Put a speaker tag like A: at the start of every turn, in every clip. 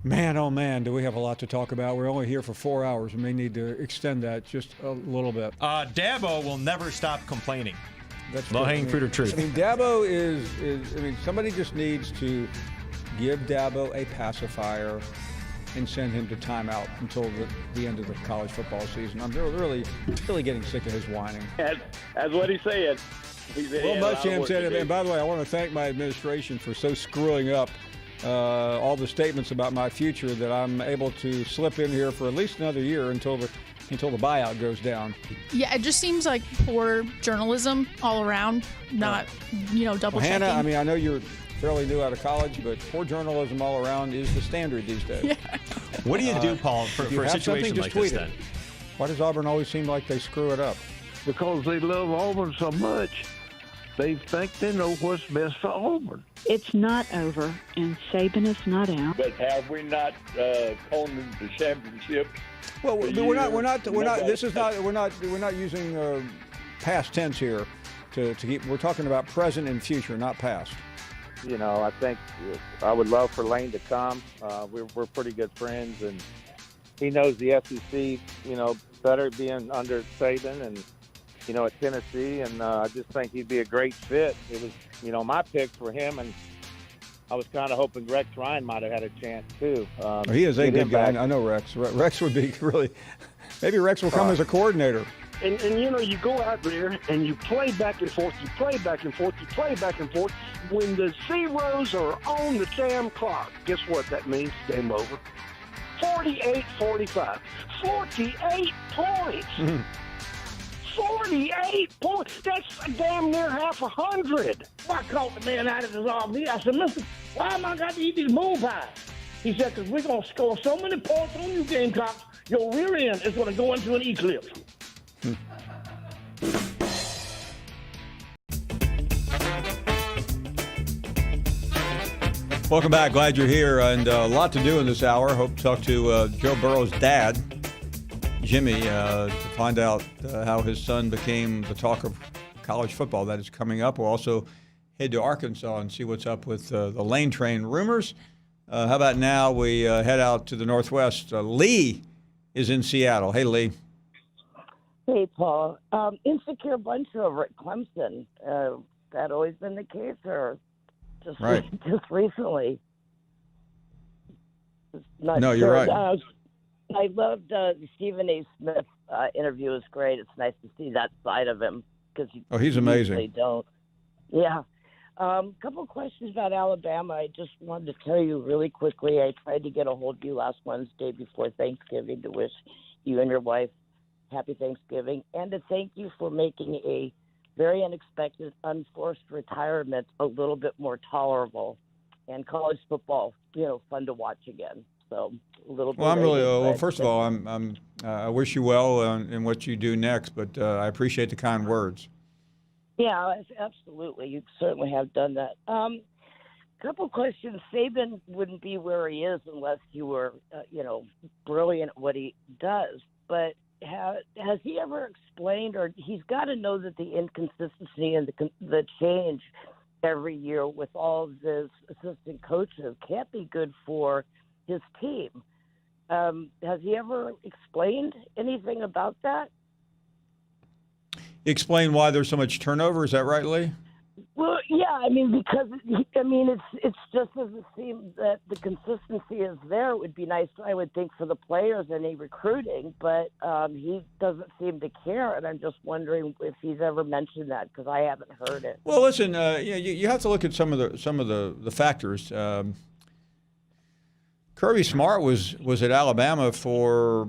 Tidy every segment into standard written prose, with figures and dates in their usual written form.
A: Man, oh man, do we have a lot to talk about. We're only here for 4 hours. We may need to extend that just a little bit.
B: Dabo will never stop complaining.
A: That's
B: low-hanging fruit of truth.
A: I mean, Dabo is somebody just needs to give Dabo a pacifier and send him to timeout until the end of the college football season. I'm really getting sick of his whining.
C: That's what he said.
A: Well, Muschamp said it. And by the way, I want to thank my administration for so screwing up all the statements about my future that I'm able to slip in here for at least another year until the buyout goes down.
D: Yeah, it just seems like poor journalism all around, not, double checking.
A: Hannah, I mean, I know you're fairly new out of college, but poor journalism all around is the standard these days.
D: Yeah.
B: What do you do, Paul, for a situation like this then?
A: Why does Auburn always seem like they screw it up?
E: Because they love Auburn so much, they think they know what's best for Auburn.
F: It's not over, and Saban is not out.
C: But have we not owned the championship?
A: Well, we're not using past tense here to keep. We're talking about present and future, not past.
G: I think I would love for Lane to come. We're pretty good friends, and he knows the SEC, better being under Saban and, at Tennessee. And I just think he'd be a great fit. It was, my pick for him, and I was kind of hoping Rex Ryan might have had a chance too.
A: He is a good guy. I know Rex. Rex would be really. Maybe Rex will come as a coordinator.
H: And you go out there and you play back and forth, you play back and forth, you play back and forth. When the zeros are on the damn clock, guess what that means? Game over. 48-45. 48 points. 48 points. That's damn near half 100. I caught the man out of his arm. I said, "Mister, why am I got to eat these moon pies?" He said, "Because we're going to score so many points on you, Gamecocks, your rear end is going to go into an eclipse."
A: Welcome back. Glad you're here, and a lot to do in this hour. Hope to talk to Joe Burrow's dad, Jimmy, to find out how his son became the talk of college football that is coming up. We'll also head to Arkansas and see what's up with the Lane Train rumors. How about now we head out to the Northwest? Lee is in Seattle. Hey, Lee.
I: Hey, Paul. Insecure bunch over at Clemson. That always been the case, or just recently?
A: No, you're right.
I: I loved the Stephen A. Smith interview. It was great. It's nice to see that side of him because
A: he's amazing.
I: They don't. Yeah. Couple of questions about Alabama. I just wanted to tell you really quickly. I tried to get a hold of you last Wednesday before Thanksgiving to wish you and your wife happy Thanksgiving, and to thank you for making a very unexpected, unforced retirement a little bit more tolerable, and college football, fun to watch again. So a little bit.
A: Well, I'm really. Well, first of all, I wish you well in what you do next, but I appreciate the kind words.
I: Yeah, absolutely. You certainly have done that. Couple questions. Saban wouldn't be where he is unless you were, brilliant at what he does. But has he ever explained, or he's got to know that the inconsistency and the change every year with all of his assistant coaches can't be good for his team. Has he ever explained anything about that?
A: Explain why there's so much turnover. Is that right, Lee?
I: Well, yeah. Because it's just as it seems that the consistency is there. It would be nice, I would think, for the players any recruiting, but he doesn't seem to care. And I'm just wondering if he's ever mentioned that, because I haven't heard it.
A: Well, listen, you have to look at some of the factors. Kirby Smart was at Alabama for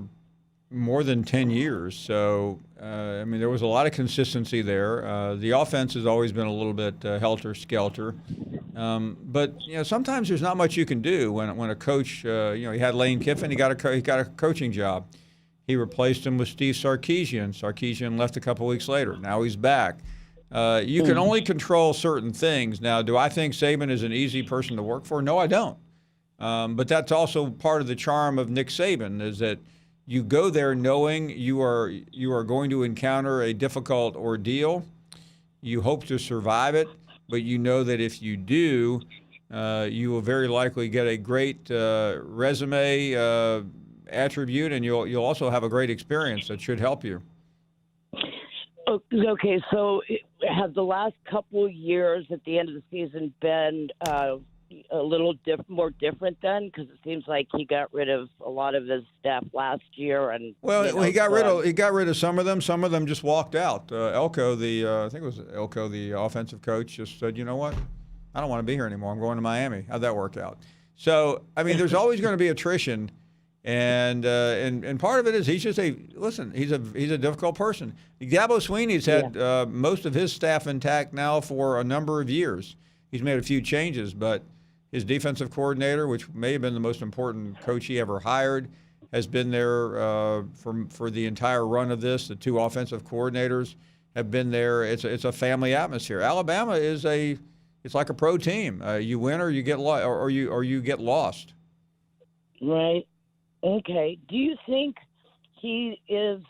A: more than 10 years. So, there was a lot of consistency there. The offense has always been a little bit helter-skelter. But, sometimes there's not much you can do when a coach, he had Lane Kiffin, he got a coaching job. He replaced him with Steve Sarkisian. Sarkisian left a couple weeks later. Now he's back. You can only control certain things. Now, do I think Saban is an easy person to work for? No, I don't. But that's also part of the charm of Nick Saban, is that you go there knowing you are going to encounter a difficult ordeal. You hope to survive it, but you know that if you do, you will very likely get a great resume attribute, and you'll also have a great experience that should help you.
I: Okay, so have the last couple years at the end of the season been a little more different then? Because it seems like he got rid of a lot of his staff last year, and
A: he got rid of some of them. Some of them just walked out. Elko, I think it was Elko, the offensive coach, just said, "You know what? I don't want to be here anymore. I'm going to Miami." How'd that work out? So I mean, there's always going to be attrition. And part of it is he's a difficult person. Dabo Sweeney's had most of his staff intact now for a number of years. He's made a few changes, but his defensive coordinator, which may have been the most important coach he ever hired, has been there for the entire run of this. The two offensive coordinators have been there. It's a family atmosphere. Alabama it's like a pro team. You win or you get or you get lost.
I: Right. Okay. Do you think he is,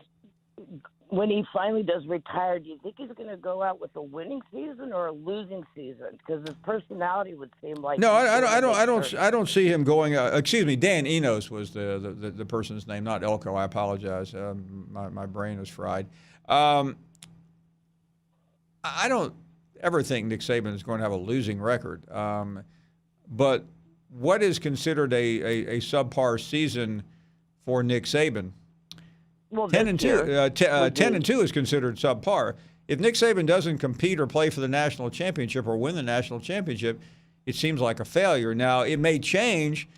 I: when he finally does retire, do you think he's going to go out with a winning season or a losing season? Because his personality would seem like
A: I don't see him going. Excuse me, Dan Enos was the person's name, not Elko. I apologize. My brain is fried. I don't ever think Nick Saban is going to have a losing record. But what is considered a subpar season for Nick Saban?
I: Well,
A: 10-2 is considered subpar. If Nick Saban doesn't compete or play for the national championship or win the national championship, it seems like a failure. Now it may change.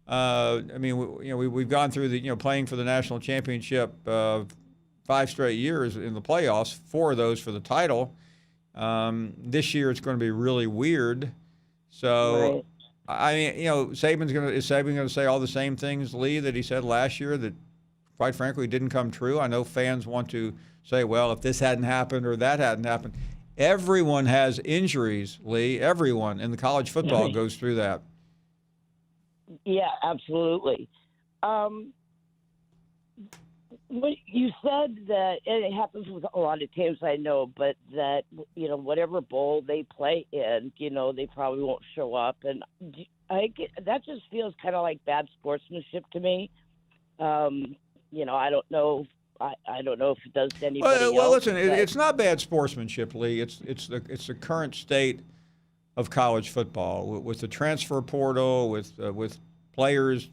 A: I mean, we've gone through playing for the national championship 5 straight years in the playoffs, 4 of those for the title. This year it's going to be really weird. So. Right. I mean, is Saban going to say all the same things, Lee, that he said last year that, quite frankly, didn't come true? I know fans want to say, well, if this hadn't happened or that hadn't happened. Everyone has injuries, Lee. Everyone in the college football goes through that.
I: Yeah, absolutely. You said that, and it happens with a lot of teams I know, but that, whatever bowl they play in, they probably won't show up. And that just feels kind of like bad sportsmanship to me. I don't know. I don't know if it does to anybody else.
A: Well, listen, it's not bad sportsmanship, Lee. It's the current state of college football with the transfer portal, with players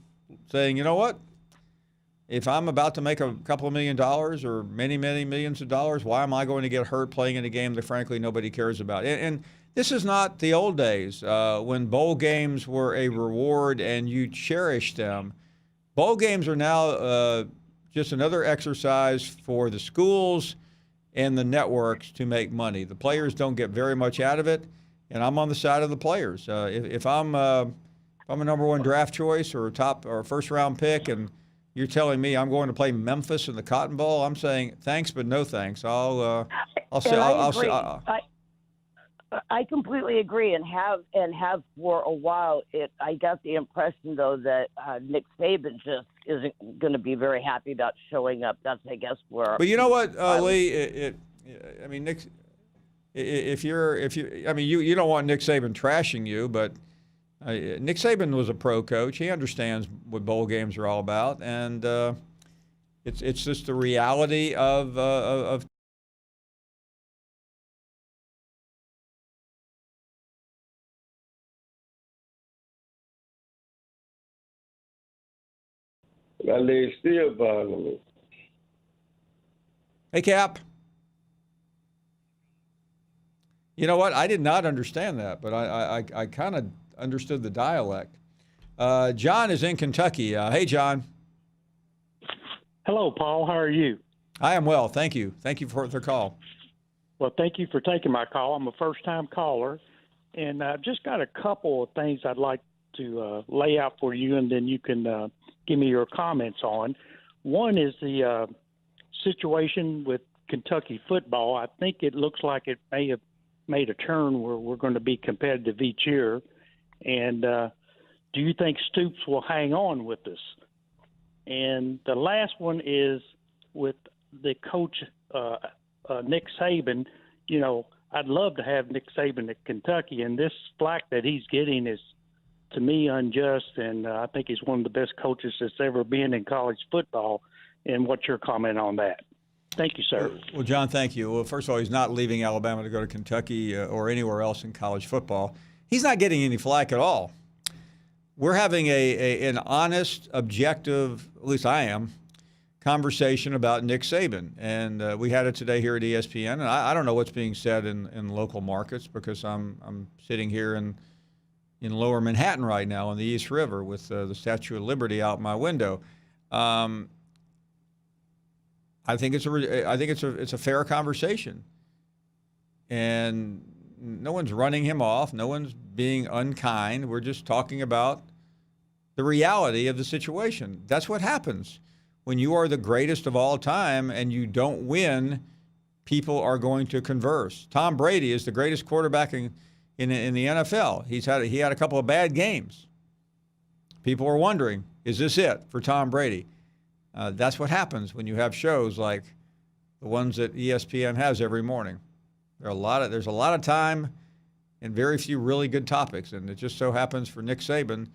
A: saying, you know what? If I'm about to make a couple of $1 million or many, many millions of dollars, why am I going to get hurt playing in a game that, frankly, nobody cares about? And this is not the old days when bowl games were a reward and you cherished them. Bowl games are now just another exercise for the schools and the networks to make money. The players don't get very much out of it, and I'm on the side of the players. If I'm a number 1 draft choice or a first-round pick and you're telling me I'm going to play Memphis in the Cotton Bowl, I'm saying thanks, but no thanks. I
I: completely agree, and have for a while. I got the impression though that Nick Saban just isn't going to be very happy about showing up. That's, I guess, where.
A: But you know what, Lee? I mean, Nick. You don't want Nick Saban trashing you, but. Nick Saban was a pro coach. He understands what bowl games are all about, and it's just the reality of.
C: That leg still bothering me.
A: Hey, Cap. You know what? I did not understand that, but I kind of understood the dialect. John is in Kentucky. Hey, John.
J: Hello, Paul. How are you?
A: I am well. Thank you. Thank you for the call.
J: Well, thank you for taking my call. I'm a first-time caller, and I've just got a couple of things I'd like to lay out for you, and then you can give me your comments on. One is the situation with Kentucky football. I think it looks like it may have made a turn where we're going to be competitive each year. And do you think Stoops will hang on with us? And the last one is with the coach, Nick Saban. I'd love to have Nick Saban at Kentucky, and this flack that he's getting is to me, unjust, and I think he's one of the best coaches that's ever been in college football. And what's your comment on that? Thank you, sir.
A: Well, John, thank you. Well, first of all, he's not leaving Alabama to go to Kentucky or anywhere else in college football. He's not getting any flack at all. We're having an honest, objective, at least I am, conversation about Nick Saban. And we had it today here at ESPN. And I don't know what's being said in local markets because I'm sitting here in Lower Manhattan right now on the East River with the Statue of Liberty out my window. I think it's a fair conversation, and no one's running him off. No one's being unkind. We're just talking about the reality of the situation. That's what happens when you are the greatest of all time and you don't win. People are going to converse. Tom Brady is the greatest quarterback in the NFL. He had a couple of bad games. People are wondering, is this it for Tom Brady? That's what happens when you have shows like the ones that ESPN has every morning. There's a lot of time and very few really good topics, and it just so happens for Nick Saban,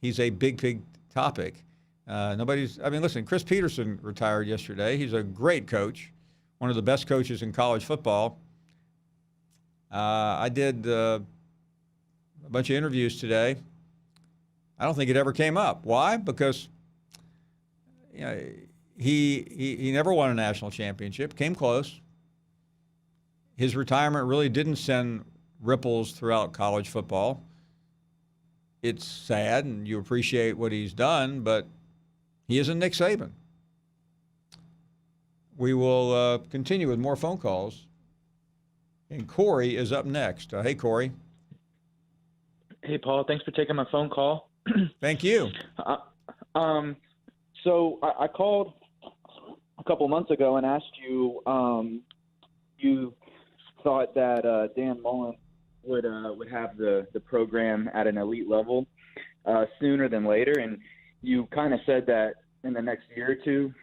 A: he's a big topic. Listen, Chris Peterson retired yesterday. He's a great coach, one of the best coaches in college football. I did a bunch of interviews today. I don't think it ever came up. Why? Because he never won a national championship, came close. His retirement really didn't send ripples throughout college football. It's sad, and you appreciate what he's done, but he isn't Nick Saban. We will continue with more phone calls. And Corey is up next. Hey, Corey.
K: Hey, Paul. Thanks for taking my phone call.
A: Thank you.
K: So I called a couple months ago and asked you, you thought that Dan Mullen would have the program at an elite level sooner than later, and you kind of said that in the next year or two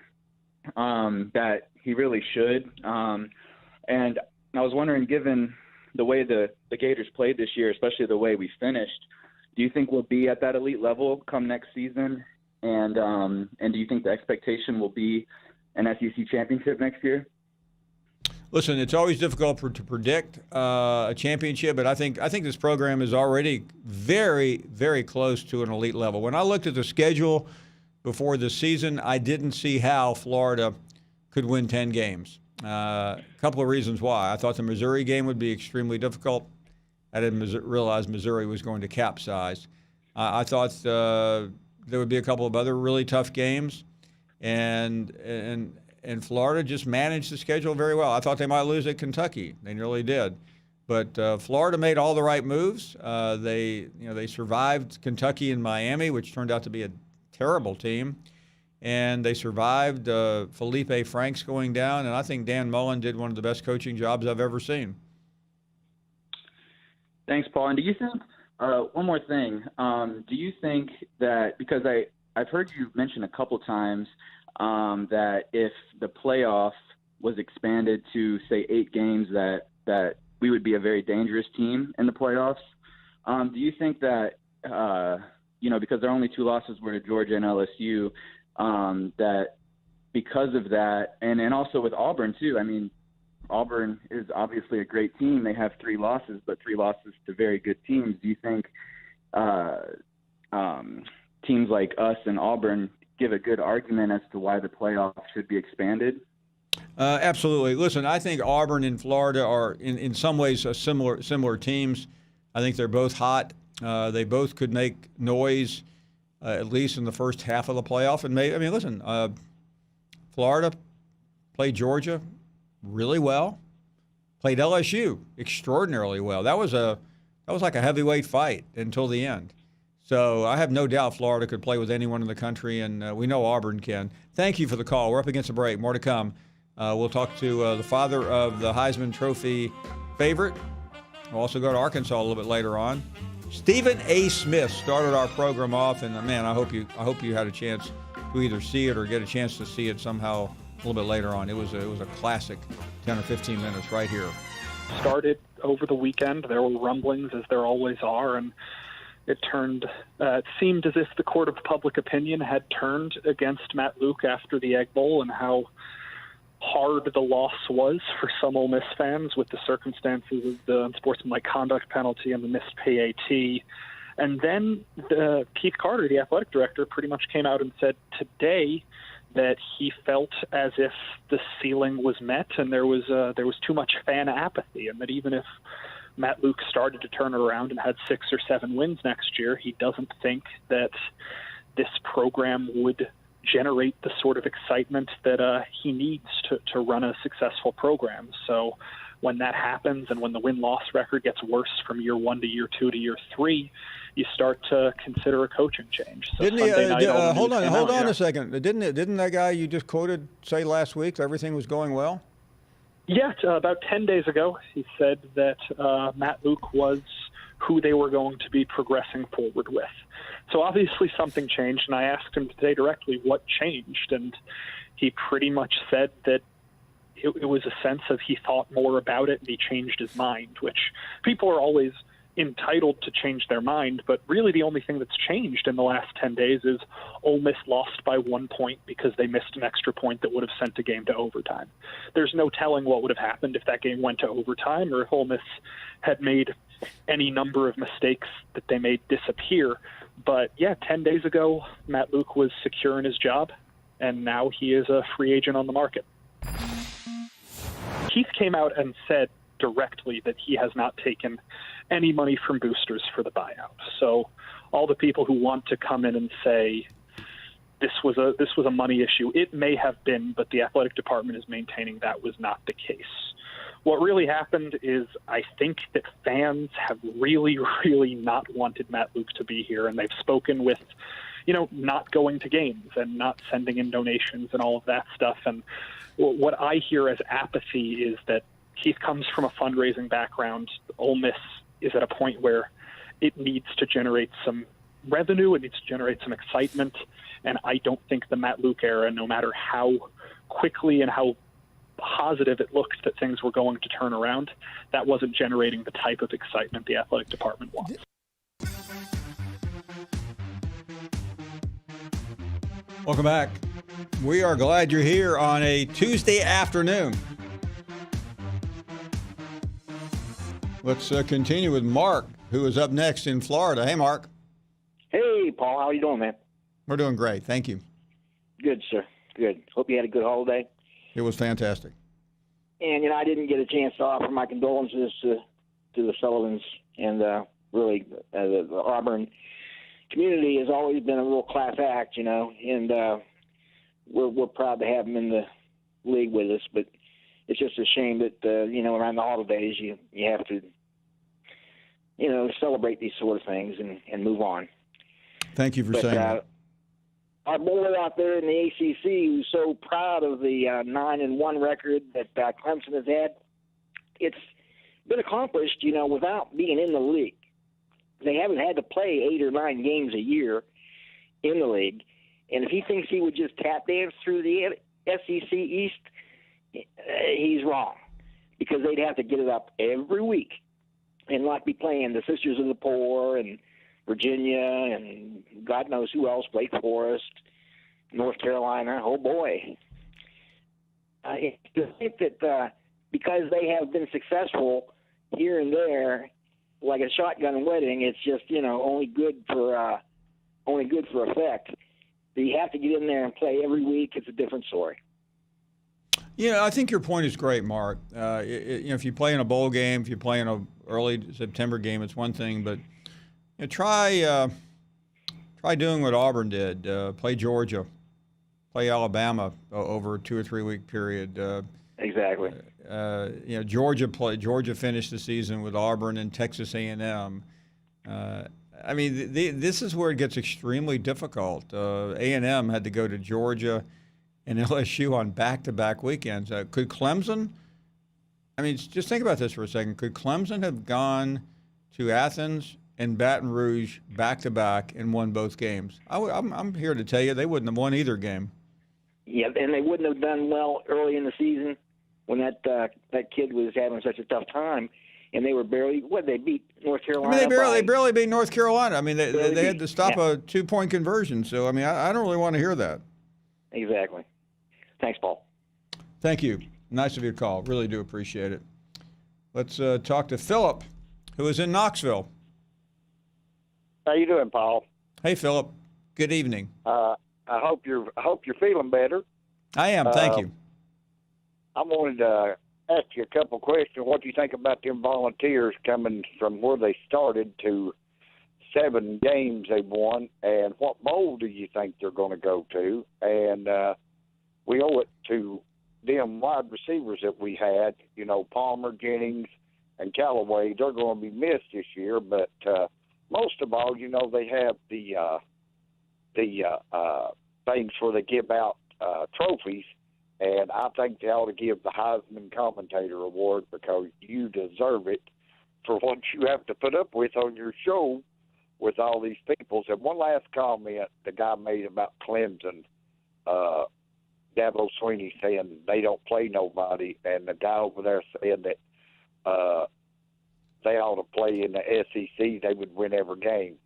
K: that he really should. And I was wondering, given the way the Gators played this year, especially the way we finished, do you think we'll be at that elite level come next season? And do you think the expectation will be an SEC championship next year?
A: Listen, it's always difficult to predict a championship, but I think this program is already very, very close to an elite level. When I looked at the schedule before the season, I didn't see how Florida could win 10 games. A couple of reasons why. I thought the Missouri game would be extremely difficult. I didn't realize Missouri was going to capsize. I thought there would be a couple of other really tough games, and Florida just managed the schedule very well. I thought they might lose at Kentucky. They nearly did. But Florida made all the right moves. They survived Kentucky and Miami, which turned out to be a terrible team. And they survived Felipe Franks going down. And I think Dan Mullen did one of the best coaching jobs I've ever seen.
K: Thanks, Paul. And do you think, one more thing, do you think that, because I've heard you mention a couple times that if the playoff was expanded to, say, 8 games, that we would be a very dangerous team in the playoffs. Do you think that, because their only 2 losses were to Georgia and LSU, that because of that, and also with Auburn too, I mean, Auburn is obviously a great team. They have 3 losses, but 3 losses to very good teams. Do you think teams like us and Auburn give a good argument as to why the playoffs should be expanded?
A: Absolutely. Listen, I think Auburn and Florida are in some ways similar teams. I think they're both hot. They both could make noise at least in the first half of the playoff. And Florida played Georgia really well, played LSU extraordinarily well. That was like a heavyweight fight until the end. So I have no doubt Florida could play with anyone in the country, and we know Auburn can. Thank you for the call. We're up against a break. More to come. We'll talk to the father of the Heisman Trophy favorite. We'll also go to Arkansas a little bit later on. Stephen A. Smith started our program off, and man, I hope you had a chance to either see it or get a chance to see it somehow a little bit later on. It was a classic 10 or 15 minutes right here.
L: Started over the weekend. There were rumblings, as there always are, and it seemed as if the court of public opinion had turned against Matt Luke after the Egg Bowl and how hard the loss was for some Ole Miss fans with the circumstances of the unsportsmanlike conduct penalty and the missed PAT. And then Keith Carter, the athletic director, pretty much came out and said today that he felt as if the ceiling was met and there was too much fan apathy, and that even if Matt Luke started to turn it around and had 6 or 7 wins next year, he doesn't think that this program would generate the sort of excitement that he needs to run a successful program. So when that happens and when the win-loss record gets worse from year 1 to year 2 to year 3, you start to consider a coaching change. So
A: didn't he, hold on a second. Didn't that guy you just quoted say last week everything was going well?
L: Yeah, about 10 days ago, he said that Matt Luke was who they were going to be progressing forward with. So obviously something changed, and I asked him today directly what changed, and he pretty much said that it was a sense of he thought more about it and he changed his mind, which people are always entitled to change their mind, but really the only thing that's changed in the last 10 days is Ole Miss lost by 1 point because they missed an extra point that would have sent the game to overtime. There's no telling what would have happened if that game went to overtime or if Ole Miss had made any number of mistakes that they made disappear. But yeah, 10 days ago, Matt Luke was secure in his job, and now he is a free agent on the market. Keith came out and said directly that he has not taken any money from boosters for the buyout. So all the people who want to come in and say this was a money issue, it may have been, but the athletic department is maintaining that was not the case. What really happened is I think that fans have really, really not wanted Matt Luke to be here, and they've spoken with, not going to games and not sending in donations and all of that stuff. And what I hear as apathy is that Keith comes from a fundraising background. Ole Miss is at a point where it needs to generate some revenue, it needs to generate some excitement, and I don't think the Matt Luke era, no matter how quickly and how positive it looked that things were going to turn around, that wasn't generating the type of excitement the athletic department wants.
A: Welcome back. We are glad you're here on a Tuesday afternoon. Let's continue with Mark, who is up next in Florida. Hey, Mark.
M: Hey, Paul. How are you doing, man?
A: We're doing great. Thank you.
M: Good, sir. Good. Hope you had a good holiday.
A: It was fantastic.
M: And, I didn't get a chance to offer my condolences to the Sullivans. And really, the Auburn community has always been a real class act, and we're proud to have them in the league with us. But it's just a shame that, around the holidays, you have to, celebrate these sort of things and move on.
A: Thank you for saying that.
M: Our boy out there in the ACC who's so proud of the 9-1 record that Clemson has had, it's been accomplished, without being in the league. They haven't had to play 8 or 9 games a year in the league. And if he thinks he would just tap dance through the SEC East, he's wrong, because they'd have to get it up every week and not be playing the Sisters of the Poor and Virginia and God knows who else, Wake Forest, North Carolina. Oh, boy. I think that because they have been successful here and there, like a shotgun wedding, it's just, only good for effect. But you have to get in there and play every week. It's a different story.
A: Yeah, I think your point is great, Mark. If you play in a bowl game, if you play in an early September game, it's one thing. But try doing what Auburn did. Play Georgia, play Alabama over a 2 or 3 week period.
M: Exactly.
A: Georgia finished the season with Auburn and Texas A&M. This is where it gets extremely difficult. A&M had to go to Georgia and LSU on back-to-back weekends. Could Clemson, just think about this for a second. Could Clemson have gone to Athens and Baton Rouge back-to-back and won both games? I'm here to tell you they wouldn't have won either game.
M: Yeah, and they wouldn't have done well early in the season when that kid was having such a tough time. and they were barely they beat North
A: I
M: Carolina.
A: mean, they barely beat North Carolina. I mean, they had to stop
M: yeah.
A: a 2-point conversion. So, I mean, I don't really want to hear that.
M: Exactly. Thanks, Paul.
A: Thank you. Nice of you to call. Really do appreciate it. Let's talk to Philip, who is in Knoxville.
N: How you doing, Paul?
A: Hey, Philip. Good evening.
N: I hope you're feeling better.
A: I am. Thank you.
N: I wanted to ask you a couple questions. What do you think about them Volunteers coming from where they started to 7 games they've won, and what bowl do you think they're going to go to? And we owe it to them wide receivers that we had, Palmer, Jennings, and Callaway. They're going to be missed this year, but most of all, they have the things where they give out trophies, and I think they ought to give the Heisman Commentator Award because you deserve it for what you have to put up with on your show with all these people. And one last comment the guy made about Clemson, Dabo Sweeney saying they don't play nobody, and the guy over there said that they ought to play in the SEC, they would win every game.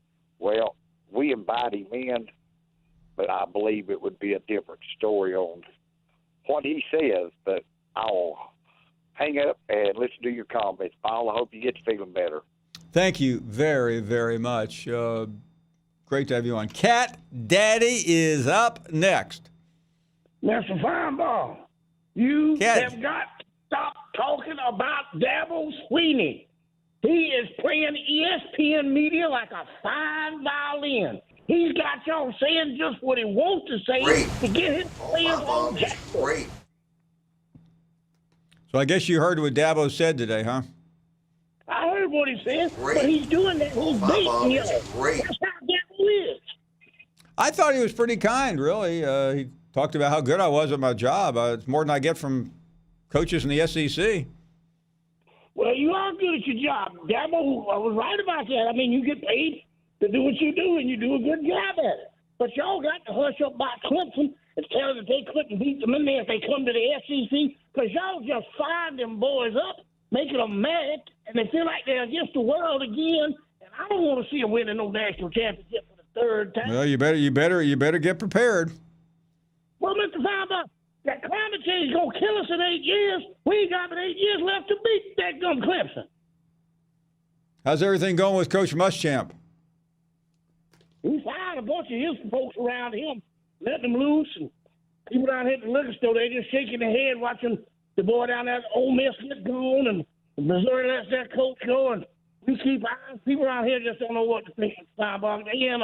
N: Well, we invite him in, but I believe it would be a different story on what he says. But I'll hang up and listen to your comments. Paul, I hope you get to feeling better.
A: Thank you very, very much. Great to have you on. Cat Daddy is up next.
H: Mr. Finebaum, you
A: Cat.
H: have got to stop talking about Dabo Sweeney. He is playing ESPN media like a fine violin. He's got y'all saying just what he wants to say to get his players on Jackson.
A: So I guess you heard what Dabo said today, huh?
H: I heard what he said, but he's doing that. He's baiting you. That's how Dabo is.
A: I thought he was pretty kind, really. He talked about how good I was at my job. It's more than I get from coaches in the SEC.
H: Well, you are good at your job. Dabo, I was right about that. I mean, you get paid to do what you do, and you do a good job at it. But y'all got to hush up by Clemson and tell them that they couldn't beat them in there if they come to the SEC, because y'all just fired them boys up, making them mad, and they feel like they're against the world again. And I don't want to see them winning no national championship for the third time.
A: Well, you better get prepared.
H: Well, Mr. Finebaum, that climate change is going to kill us in 8 years. We ain't got but 8 years left to beat that gum Clemson.
A: How's everything going with Coach Muschamp?
H: He fired a bunch of his folks around him, letting them loose, and people down here at the liquor store, they just shaking their head watching the boy down there at Ole Miss get gone, and Missouri lets their coach go, and we keep eyes. People around here just don't know what to think. They in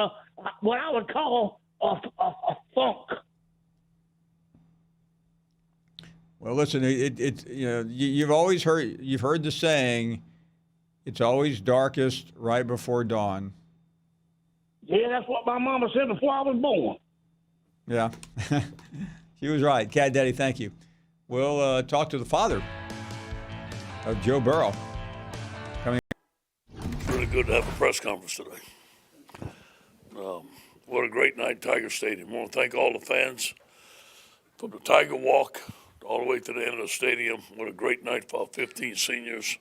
H: what I would call a funk.
A: Well, listen, you've always heard the saying, it's always darkest right before dawn.
H: Yeah, that's what my mama said before I was born.
A: Yeah, she was right. Cat Daddy, thank you. We'll talk to the father of Joe Burrow.
O: Really good to have a press conference today. What a great night, Tiger Stadium. I want to thank all the fans from the Tiger Walk all the way to the end of the stadium. What a great night for our 15 seniors.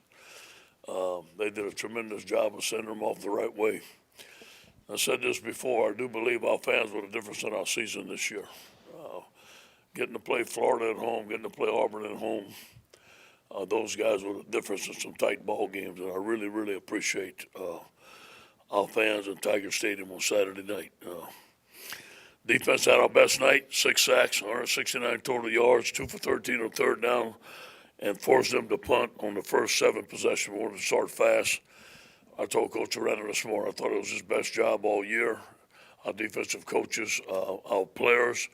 O: They did a tremendous job of sending them off the right way. I said this before, I do believe our fans were the difference in our season this year. Getting to play Florida at home, getting to play Auburn at home, those guys were the difference in some tight ball games, and I really, really appreciate our fans in Tiger Stadium on Saturday night. Defense had our best night, 6 sacks, 169 total yards, 2 for 13 on third down, and forced them to punt on the first 7 possessions. We wanted to start fast. I told Coach Arena this morning, I thought it was his best job all year. Our defensive coaches, our players,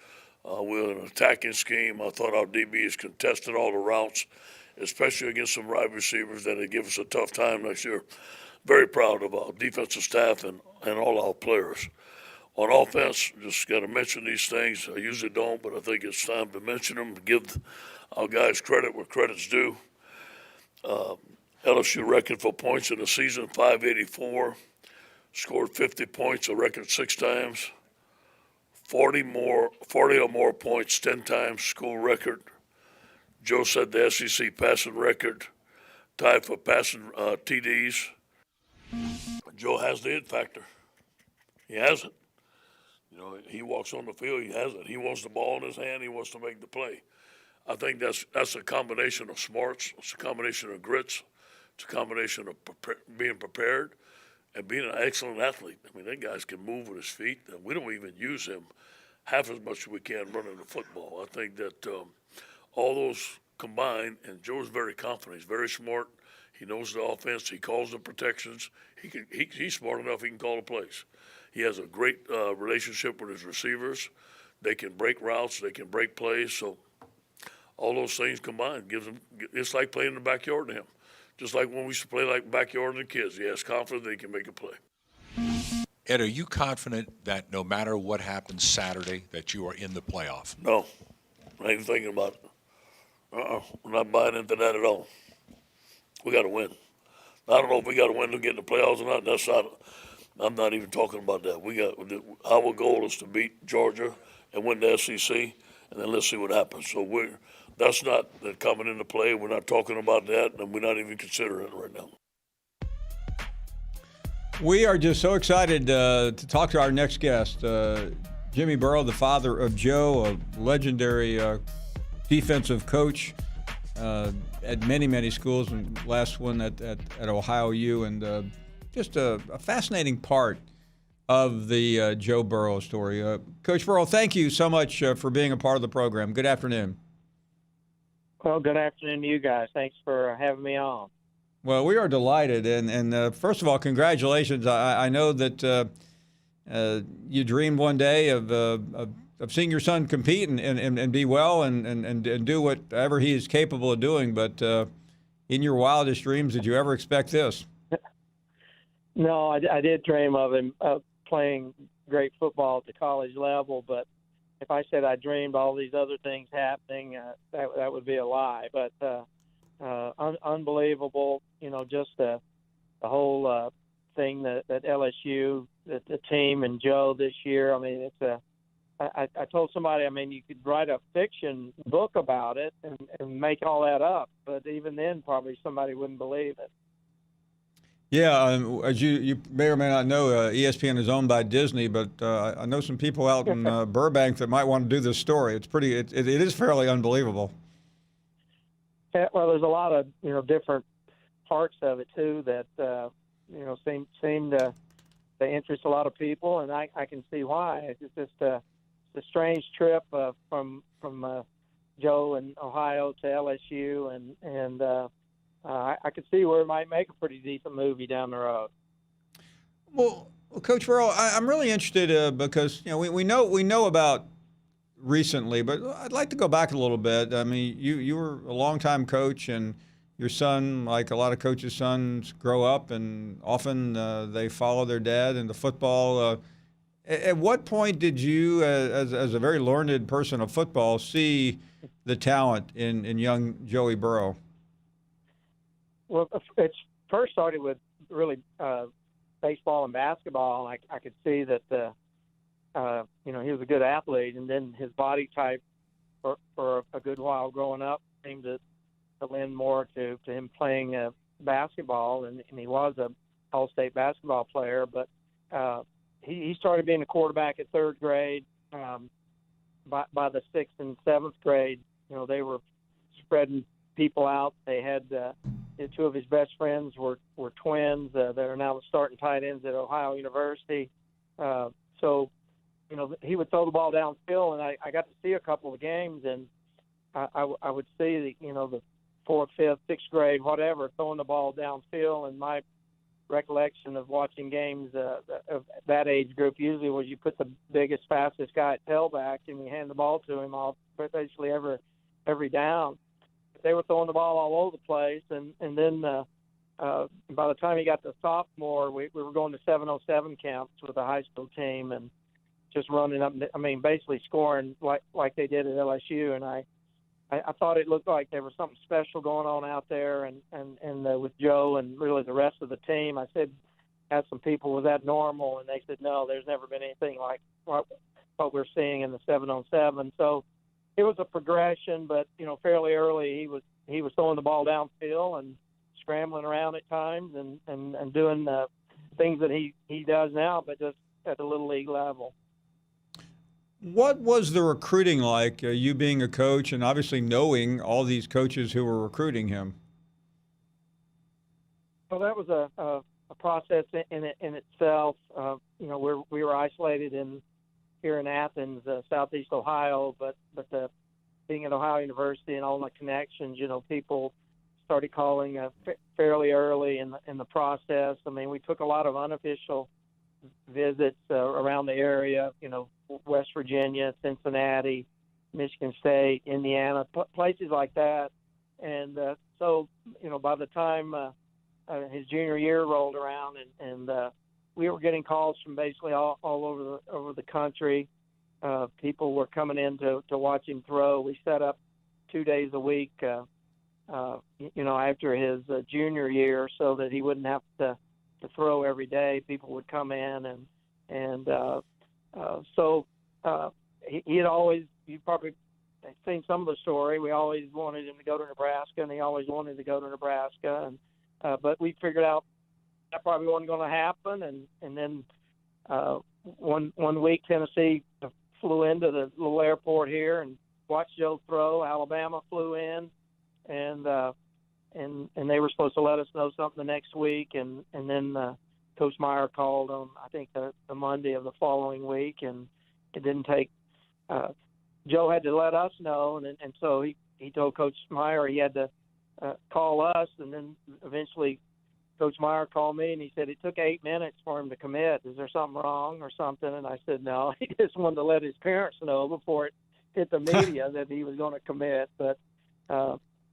O: we're an attacking scheme. I thought our DBs contested all the routes, especially against some wide receivers that would give us a tough time next year. Very proud of our defensive staff and all our players. On offense, just got to mention these things. I usually don't, but I think it's time to mention them, give our guys credit where credit's due. LSU record for points in the season, 584. Scored 50 points, a record 6 times. 40 or more points 10 times, school record. Joe said the SEC passing record. tied for passing TDs. Joe has the it factor. He has it. You know, he walks on the field, he has it. He wants the ball in his hand, he wants to make the play. I think that's a combination of smarts, it's a combination of grits, it's a combination of being prepared and being an excellent athlete. I mean, that guy can move with his feet, and we don't even use him half as much as we can running the football. I think that all those combined, and Joe's very confident. He's very smart. He knows the offense. He calls the protections. He's smart enough he can call the plays. He has a great relationship with his receivers. They can break routes. They can break plays. So all those things combined gives him. It's like playing in the backyard to him. Just like when we used to play like backyard to the kids. He has confidence that he can make a play.
P: Ed, are you confident that no matter what happens Saturday, that you are in the playoff?
O: No, I ain't thinking about it. I'm not buying into that at all. We got to win. I don't know if we got to win to get in the playoffs or not. That's not. I'm not even talking about that. Our goal is to beat Georgia and win the SEC, and then let's see what happens. So that's not coming into play. We're not talking about that, and we're not even considering it right now.
A: We are just so excited to talk to our next guest, Jimmy Burrow, the father of Joe, a legendary defensive coach at many, many schools, and last one at Ohio U, and just a fascinating part of the Joe Burrow story. Coach Burrow, thank you so much for being a part of the program. Good afternoon.
Q: Well, good afternoon to you guys. Thanks for having me on.
A: Well, we are delighted, and first of all, congratulations. I know that you dreamed one day of seeing your son compete and be well and do whatever he is capable of doing. But in your wildest dreams, did you ever expect this?
Q: No, I did dream of him playing great football at the college level. But if I said I dreamed all these other things happening, that would be a lie. But unbelievable, just the whole thing that LSU, the team and Joe this year. I mean, I told somebody, I mean, you could write a fiction book about it and make all that up, but even then probably somebody wouldn't believe it.
A: Yeah, as you may or may not know, ESPN is owned by Disney, but I know some people out in Burbank that might want to do this story. It is fairly unbelievable.
Q: Yeah, well, there's a lot of different parts of it too that seem to interest a lot of people, and I can see why. It's just a strange trip from Joe in Ohio to LSU, and I could see where it might make a pretty decent movie down the road.
A: Well, Coach Burrow, I'm really interested because we know about recently, but I'd like to go back a little bit. I mean, you were a longtime coach, and your son, like a lot of coaches' sons, grow up, and often they follow their dad into football. At what point did you, as a very learned person of football, see the talent in young Joey Burrow?
Q: Well, it first started with really baseball and basketball. I could see that he was a good athlete, and then his body type for a good while growing up seemed to lend more to him playing basketball, and he was a all-state basketball player. But he started being a quarterback at third grade. By the sixth and seventh grade, they were spreading people out. They had two of his best friends were twins that are now starting tight ends at Ohio University. So he would throw the ball downfield, and I got to see a couple of games, and I would see the fourth, fifth, sixth grade, whatever, throwing the ball downfield. And my recollection of watching games of that age group usually was you put the biggest, fastest guy at tailback, and you hand the ball to him basically every down. They were throwing the ball all over the place, and then by the time he got to sophomore, we were going to 707 camps with the high school team and just running up. I mean, basically scoring like they did at LSU. And I thought it looked like there was something special going on out there, and with Joe and really the rest of the team. I asked some people, was that normal? And they said, no, there's never been anything like what we're seeing in the 7-on-7. So it was a progression, but fairly early he was throwing the ball downfield and scrambling around at times and doing things that he does now, but just at the little league level.
A: What was the recruiting like, you being a coach and obviously knowing all these coaches who were recruiting him?
Q: Well, that was a process in itself. We were isolated here in Athens, Southeast Ohio, but being at Ohio University and all my connections, people started calling fairly early in the process. I mean, we took a lot of unofficial visits around the area, West Virginia, Cincinnati, Michigan State, Indiana, places like that. And so, by the time his junior year rolled around, and we were getting calls from basically all over the country. People were coming in to watch him throw. We set up 2 days a week, after his junior year, so that he wouldn't have to throw every day. People would come in, and so he had always, you probably seen some of the story. We always wanted him to go to Nebraska, and he always wanted to go to Nebraska, but we figured out that probably wasn't going to happen, and then one week Tennessee flew into the little airport here and watched Joe throw. Alabama flew in, and they were supposed to let us know something the next week, and then Coach Meyer called on, I think, the Monday of the following week, and it didn't take Joe had to let us know, and so he told Coach Meyer he had to call us, and then eventually Coach Meyer called me, and he said it took 8 minutes for him to commit. Is there something wrong or something? And I said, no, he just wanted to let his parents know before it hit the media that he was going to commit. But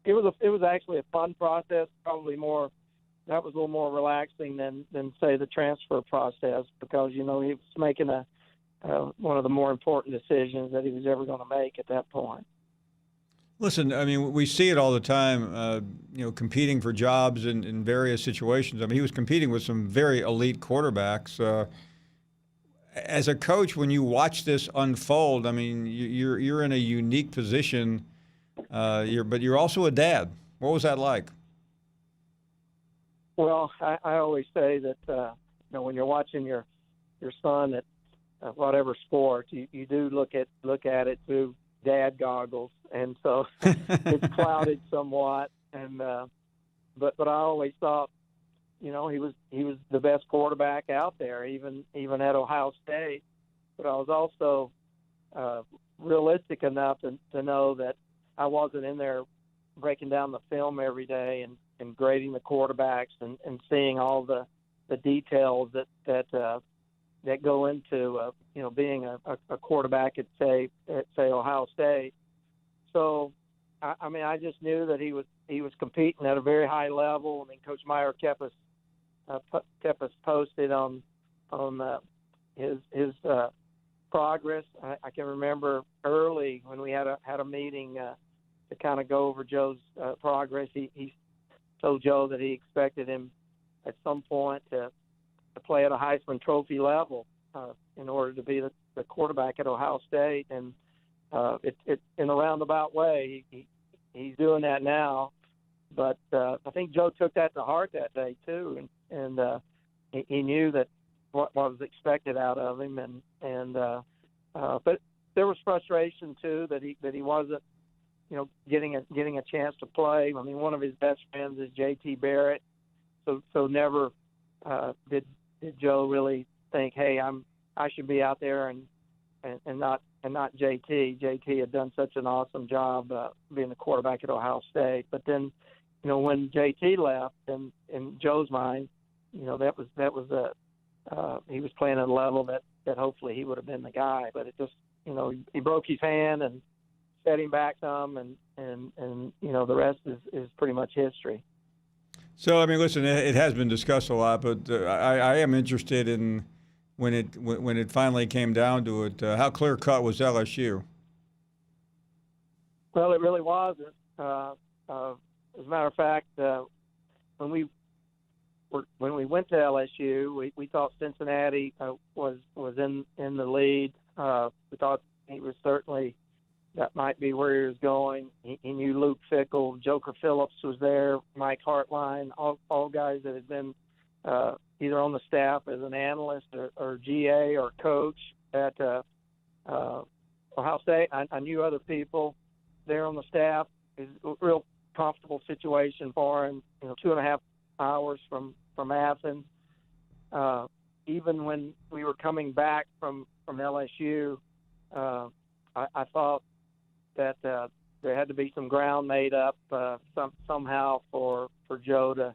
Q: it was actually a fun process, probably more. That was a little more relaxing than say the transfer process, because he was making one of the more important decisions that he was ever going to make at that point.
A: Listen, I mean, we see it all the time, competing for jobs in various situations. I mean, he was competing with some very elite quarterbacks. As a coach, when you watch this unfold, I mean, you're in a unique position, but you're also a dad. What was that like?
Q: Well, I always say that, when you're watching your son at whatever sport, you do look at it through dad goggles, and so it's clouded somewhat. And but I always thought, he was the best quarterback out there, even at Ohio State. But I was also realistic enough to know that I wasn't in there breaking down the film every day and grading the quarterbacks and seeing all the details that go into being a quarterback at say Ohio State. So I mean, I just knew that he was competing at a very high level. I mean, Coach Meyer kept us posted on his progress. I can remember early when we had a meeting to kind of go over Joe's progress. He told Joe that he expected him at some point to play at a Heisman Trophy level in order to be the quarterback at Ohio State, and it in a roundabout way he's doing that now. But I think Joe took that to heart that day too, and he knew that what was expected out of him, and but there was frustration too that he wasn't getting a chance to play. I mean, one of his best friends is J.T. Barrett, so never did Joe really think, hey, I should be out there and not JT. JT had done such an awesome job being the quarterback at Ohio State. But then, when JT left, and in Joe's mind, that was he was playing at a level that hopefully he would have been the guy. But it just, he broke his hand and set him back some, and the rest is pretty much history.
A: So, I mean, listen, it has been discussed a lot, but I am interested in when it finally came down to it, how clear-cut was LSU?
Q: Well, it really wasn't. As a matter of fact, when we went to LSU, we thought Cincinnati was in the lead. We thought he was certainly that might be where he was going. He knew Luke Fickell, Joker Phillips was there, Mike Hartline, all guys that had been either on the staff as an analyst or GA or coach at Ohio State. I knew other people there on the staff. It was a real comfortable situation for him. 2.5 hours from Athens. Even when we were coming back from LSU, I thought that there had to be some ground made up somehow for Joe to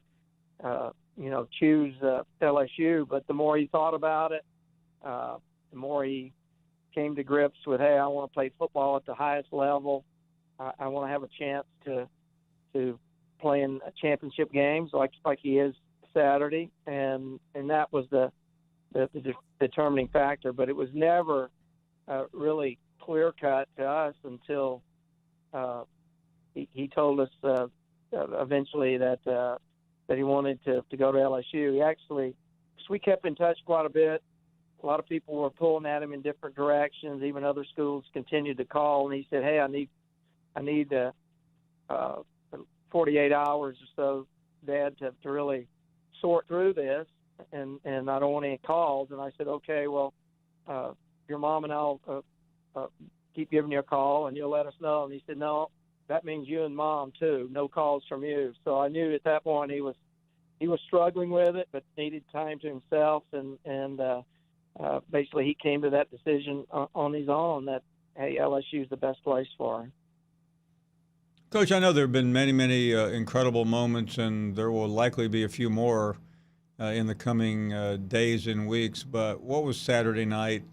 Q: choose LSU. But the more he thought about it, the more he came to grips with, hey, I want to play football at the highest level. I want to have a chance to play in championship games like he is Saturday, and that was the determining factor. But it was never really clear cut to us until he told us eventually that he wanted to go to LSU. He actually, because we kept in touch quite a bit. A lot of people were pulling at him in different directions. Even other schools continued to call, and he said, "Hey, I need 48 hours or so, Dad, to really sort through this, and I don't want any calls." And I said, "Okay, well, your mom and I'll keep giving you a call, and you'll let us know." And he said, "No, that means you and Mom too. No calls from you." So I knew at that point he was struggling with it, but needed time to himself, and basically he came to that decision on his own that, hey, LSU is the best place for him.
A: Coach, I know there have been many, many incredible moments, and there will likely be a few more in the coming days and weeks. But what was Saturday night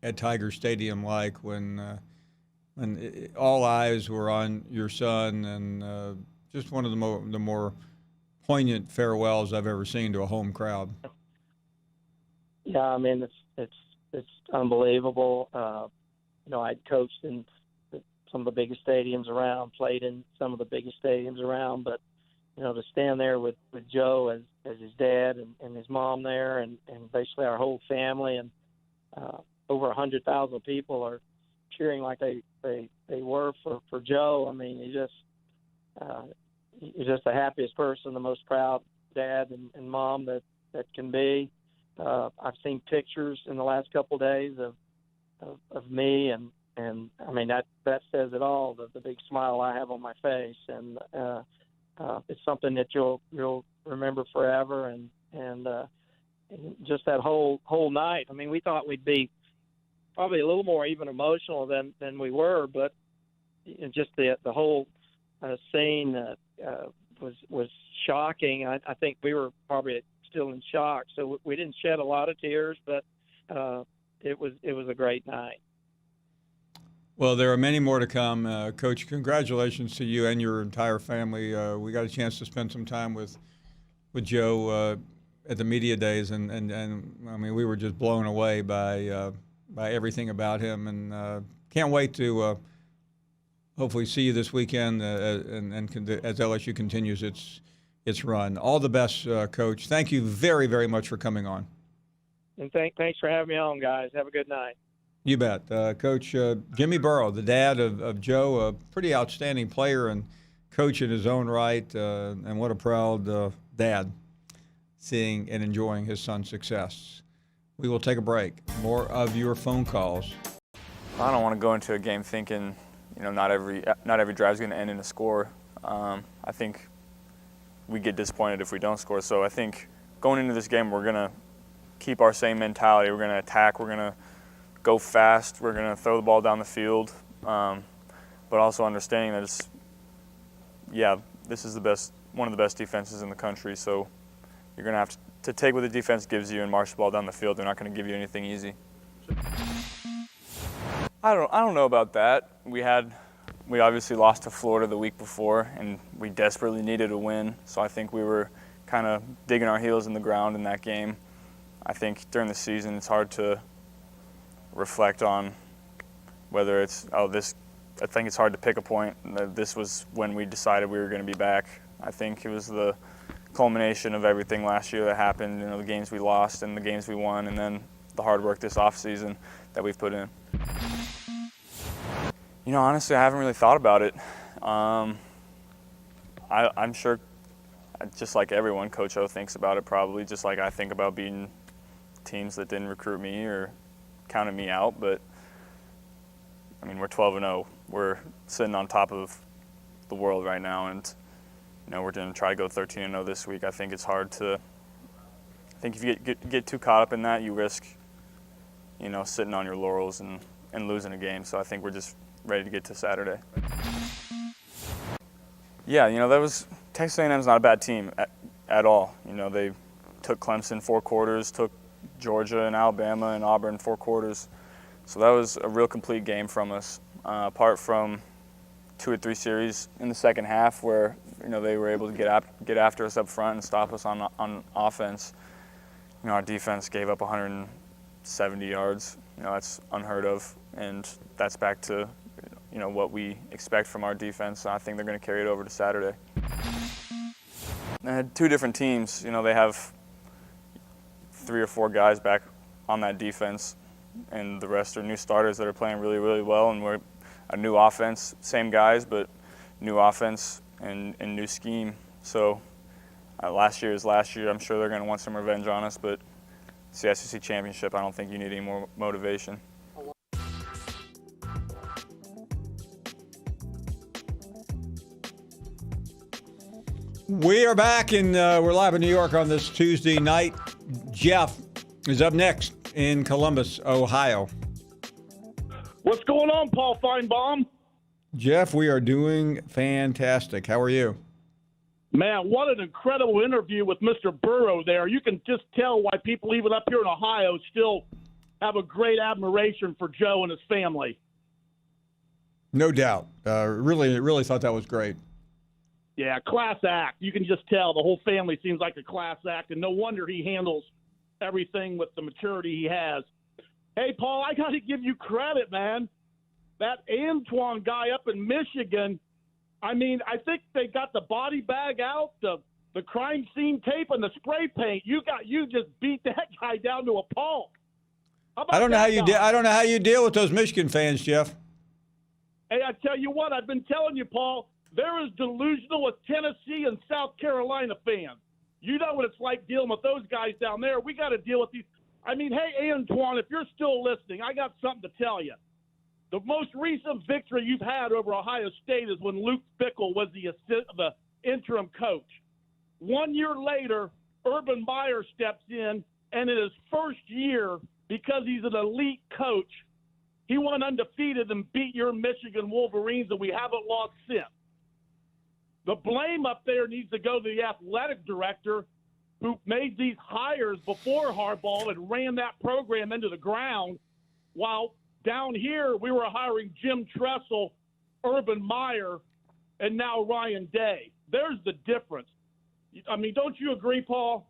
A: at Tiger Stadium like when all eyes were on your son, and just one of the more poignant farewells I've ever seen to a home crowd?
Q: Yeah, I mean it's unbelievable. I'd coached in some of the biggest stadiums around, played in some of the biggest stadiums around, but to stand there with Joe as his dad and his mom there, and basically our whole family, and over 100,000 people are cheering like they were for Joe. I mean, he's just the happiest person, the most proud dad and mom that can be. I've seen pictures in the last couple of days of me, and I mean that says it all. The big smile I have on my face, and it's something that you'll remember forever. And just that whole night. I mean, we thought we'd be probably a little more even emotional than we were, but just the whole scene was shocking. I think we were probably still in shock, so we didn't shed a lot of tears, but it was a great night.
A: Well, there are many more to come. Coach, congratulations to you and your entire family. We got a chance to spend some time with Joe at the media days, and I mean, we were just blown away by everything about him, and can't wait to hopefully see you this weekend and as LSU continues its run. All the best, Coach. Thank you very, very much for coming on.
Q: And thanks for having me on, guys. Have a good night.
A: You bet. Coach Jimmy Burrow, the dad of Joe, a pretty outstanding player and coach in his own right, and what a proud dad seeing and enjoying his son's success. We will take a break. More of your phone calls.
R: I don't want to go into a game thinking, not every drive is going to end in a score. I think we get disappointed if we don't score. So I think going into this game, we're going to keep our same mentality. We're going to attack. We're going to go fast. We're going to throw the ball down the field, but also understanding that this is one of the best defenses in the country. So you're going to have to take what the defense gives you and march the ball down the field. They're not going to give you anything easy. I don't know about that. We obviously lost to Florida the week before, and we desperately needed a win. So I think we were kind of digging our heels in the ground in that game. I think during the season it's hard to reflect on whether it's I think it's hard to pick a point. This was when we decided we were going to be back. I think it was the culmination of everything last year that happened, the games we lost and the games we won, and then the hard work this offseason that we've put in. Honestly, I haven't really thought about it. I'm sure, just like everyone, Coach O thinks about it probably, just like I think about beating teams that didn't recruit me or counted me out. But, we're 12-0. We're sitting on top of the world right now, and, we're going to try to go 13-0 this week. I think it's hard to – I think if you get too caught up in that, you risk, sitting on your laurels and losing a game. So I think we're just ready to get to Saturday. Yeah, Texas A&M's not a bad team at all. They took Clemson 4 quarters, took Georgia and Alabama and Auburn 4 quarters. So that was a real complete game from us, apart from 2 or 3 series in the second half where they were able to get after us up front and stop us on offense. Our defense gave up 170 yards. That's unheard of, and that's back to what we expect from our defense. I think they're going to carry it over to Saturday. They had 2 different teams. They have 3 or 4 guys back on that defense, and the rest are new starters that are playing really, really well. And we're a new offense, same guys, but new offense and new scheme. So last year is last year. I'm sure they're going to want some revenge on us, but it's the SEC championship. I don't think you need any more motivation.
A: We are back, and we're live in New York on this Tuesday night. Jeff is up next in Columbus, Ohio.
H: What's going on, Paul Finebaum?
A: Jeff, we are doing fantastic. How are you?
H: Man, what an incredible interview with Mr. Burrow there. You can just tell why people even up here in Ohio still have a great admiration for Joe and his family.
A: No doubt. Really thought that was great.
H: Yeah, class act. You can just tell the whole family seems like a class act, and no wonder he handles everything with the maturity he has. Hey, Paul, I got to give you credit, man. That Antoine guy up in Michigan, I think they got the body bag out, the crime scene tape, and the spray paint. You just beat that guy down to a pulp.
A: I don't know how you deal with those Michigan fans, Jeff.
H: Hey, I tell you what, I've been telling you, Paul, they're as delusional as Tennessee and South Carolina fans. You know what it's like dealing with those guys down there. We got to deal with these. Hey, Antoine, if you're still listening, I got something to tell you. The most recent victory you've had over Ohio State is when Luke Fickell was the interim coach. 1 year later, Urban Meyer steps in, and in his first year, because he's an elite coach, he went undefeated and beat your Michigan Wolverines, and we haven't lost since. The blame up there needs to go to the athletic director who made these hires before Harbaugh and ran that program into the ground, while down here we were hiring Jim Tressel, Urban Meyer, and now Ryan Day. There's the difference. Don't you agree, Paul?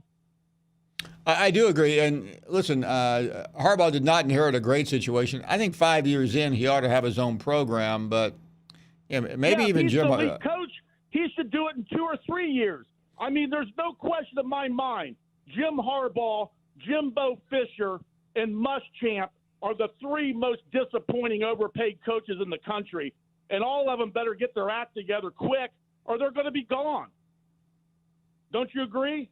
A: I do agree. And listen, Harbaugh did not inherit a great situation. I think 5 years in, he ought to have his own program, but maybe even
H: he's
A: Jim.
H: The lead coach. He should do it in 2 or 3 years. There's no question in my mind. Jim Harbaugh, Jimbo Fisher, and Muschamp are the 3 most disappointing overpaid coaches in the country. And all of them better get their act together quick or they're going to be gone. Don't you agree?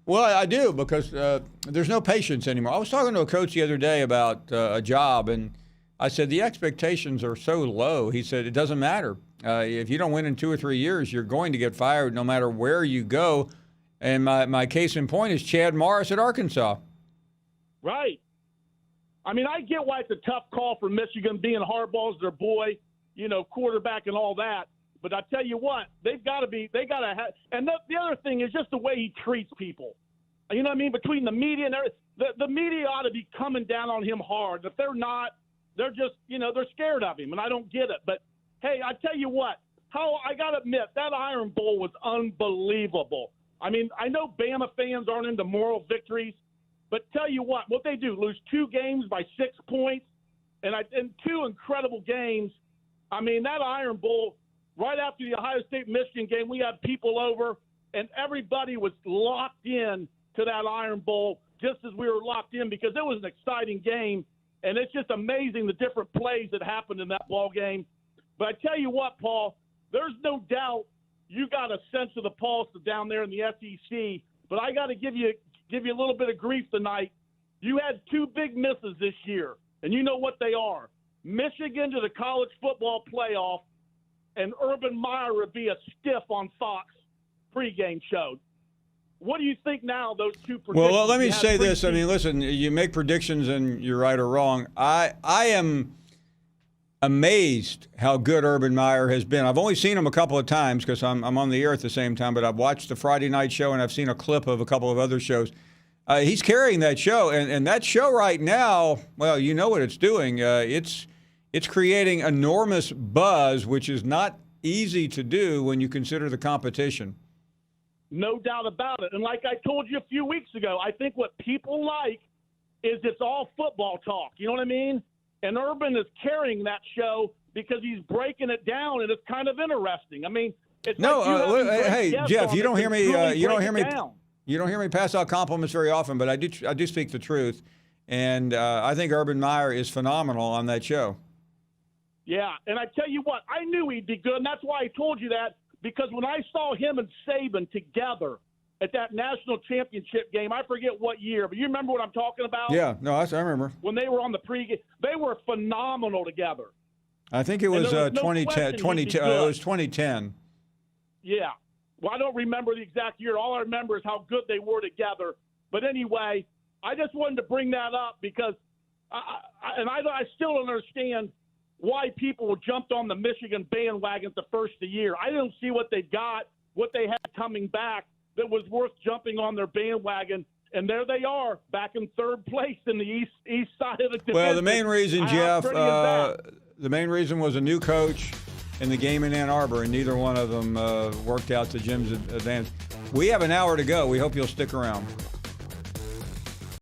A: Well, I do, because there's no patience anymore. I was talking to a coach the other day about a job, and I said, the expectations are so low. He said, it doesn't matter. If you don't win in 2 or 3 years, you're going to get fired no matter where you go. And my case in point is Chad Morris at Arkansas.
H: Right. I get why it's a tough call for Michigan, being Harbaugh's their boy, quarterback and all that. But I tell you what, and the other thing is just the way he treats people. You know what I mean? Between the media and the media ought to be coming down on him hard. If they're not, they're just, they're scared of him, and I don't get it. But hey, I tell you what, I got to admit, that Iron Bowl was unbelievable. I know Bama fans aren't into moral victories, but tell you what they do, lose 2 games by 6 points, and 2 incredible games. That Iron Bowl, right after the Ohio State-Michigan game, we had people over, and everybody was locked in to that Iron Bowl just as we were locked in, because it was an exciting game, and it's just amazing the different plays that happened in that ball game. But I tell you what, Paul, there's no doubt you got a sense of the pulse down there in the SEC. But I got to give you a little bit of grief tonight. You had two big misses this year, and you know what they are. Michigan to the college football playoff, and Urban Meyer would be a stiff on Fox pregame show. What do you think now, those two predictions?
A: Well, let me say this. I mean, listen, you make predictions and you're right or wrong. I am amazed how good Urban Meyer has been. I've only seen him a couple of times because I'm on the air at the same time, but I've watched the Friday night show and I've seen a clip of a couple of other shows. He's carrying that show, and that show right now, well, you know what it's doing. It's creating enormous buzz, which is not easy to do when you consider the competition.
H: No doubt about it. And like I told you a few weeks ago, I think what people like is it's all football talk. You know what I mean? And Urban is carrying that show because he's breaking it down, and it's kind of interesting. I mean, it's
A: hey, Jeff, you don't hear me. You don't hear me. You don't hear me pass out compliments very often, but I do speak the truth, and I think Urban Meyer is phenomenal on that show.
H: Yeah, and I tell you what, I knew he'd be good, and that's why I told you that, because when I saw him and Saban together at that national championship game, I forget what year, but you remember what I'm talking about?
A: Yeah, no, I remember.
H: When they were on the pregame, they were phenomenal together.
A: I think it was 2010. It was 2010.
H: Yeah. Well, I don't remember the exact year. All I remember is how good they were together. But anyway, I just wanted to bring that up because I still don't understand why people jumped on the Michigan bandwagon the first of the year. I didn't see what they got, what they had coming back that was worth jumping on their bandwagon. And there they are, back in third place in the east side of the division.
A: Well, the main reason, Jeff, the main reason was a new coach in the game in Ann Arbor, and neither one of them worked out to Jim's advantage. We have an hour to go. We hope you'll stick around.